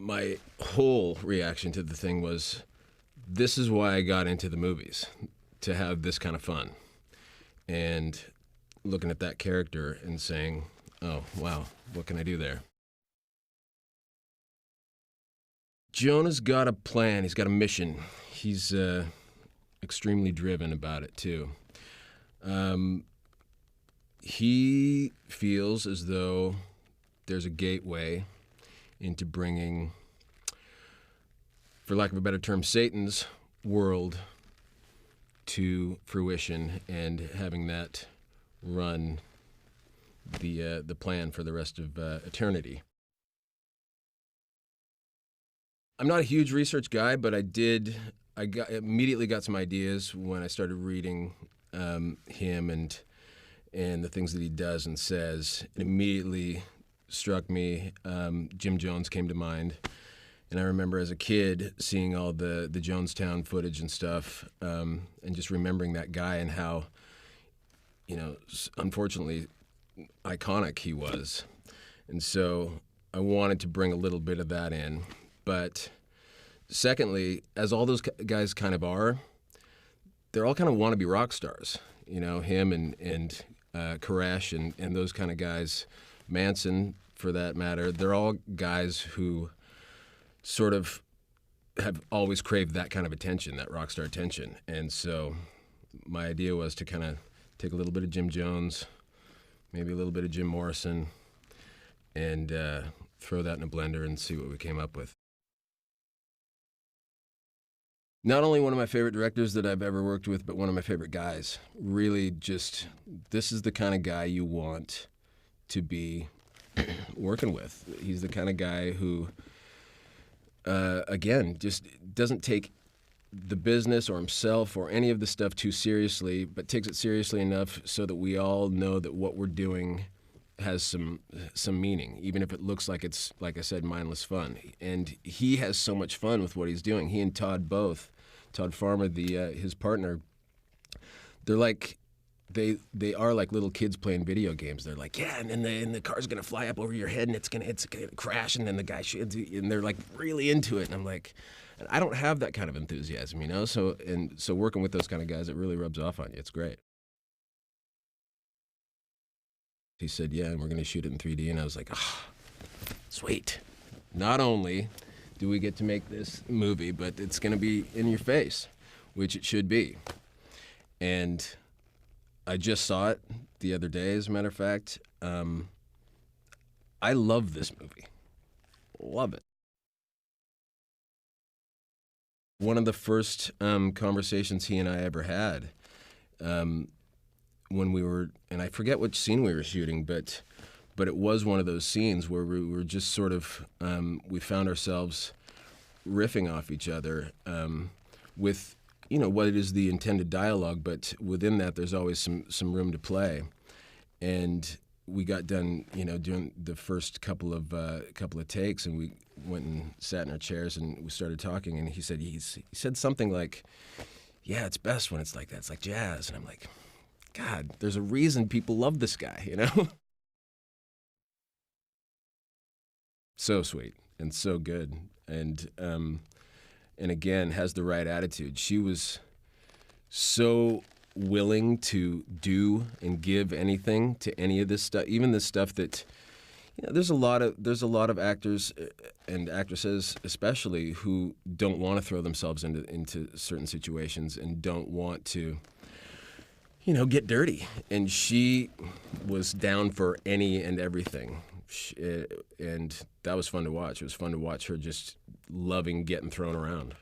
my whole reaction to the thing was, this is why I got into the movies, to have this kind of fun. And looking at that character and saying, oh, wow, what can I do there? Jonah's got a plan. He's got a mission. He's extremely driven about it, too. He feels as though there's a gateway into bringing, for lack of a better term, Satan's world to fruition and having that run the plan for the rest of eternity. I'm not a huge research guy, but immediately got some ideas when I started reading him and the things that he does and says. It immediately struck me. Jim Jones came to mind. And I remember as a kid seeing all the Jonestown footage and stuff, and just remembering that guy and how, unfortunately, iconic he was. And so I wanted to bring a little bit of that in. But secondly, as all those guys kind of are, they're all kind of wannabe rock stars. Him and Koresh and those kind of guys, Manson for that matter, they're all guys who sort of have always craved that kind of attention, that rock star attention. And so my idea was to kind of take a little bit of Jim Jones, maybe a little bit of Jim Morrison, and throw that in a blender and see what we came up with. Not only one of my favorite directors that I've ever worked with, but one of my favorite guys. Really just, this is the kind of guy you want to be working with. He's the kind of guy who, again, just doesn't take the business or himself or any of the stuff too seriously, but takes it seriously enough so that we all know that what we're doing has some meaning, even if it looks like it's, like I said, mindless fun. And he has so much fun with what he's doing. He and Todd both, Todd Farmer, his partner, they're like, they are like little kids playing video games. They're like, yeah, and then the car's gonna fly up over your head and it's gonna crash, and then the guy and they're like really into it. And I'm like, I don't have that kind of enthusiasm, So working with those kind of guys, it really rubs off on you. It's great. He said, yeah, and we're going to shoot it in 3D. And I was like, sweet. Not only do we get to make this movie, but it's going to be in your face, which it should be. And I just saw it the other day, as a matter of fact. I love this movie. Love it. One of the first conversations he and I ever had, when we were, and I forget which scene we were shooting, but it was one of those scenes where we were just sort of, we found ourselves riffing off each other with, what it is the intended dialogue, but within that there's always some room to play. And we got done, doing the first couple of takes, and we went and sat in our chairs and we started talking, and he said something like, yeah, it's best when it's like that. It's like jazz. And I'm like, God, there's a reason people love this guy, So sweet and so good, and again has the right attitude. She was so willing to do and give anything to any of this stuff, even this stuff that, there's a lot of actors and actresses especially who don't want to throw themselves into certain situations and don't want to, get dirty. And she was down for any and everything. And that was fun to watch. It was fun to watch her just loving getting thrown around,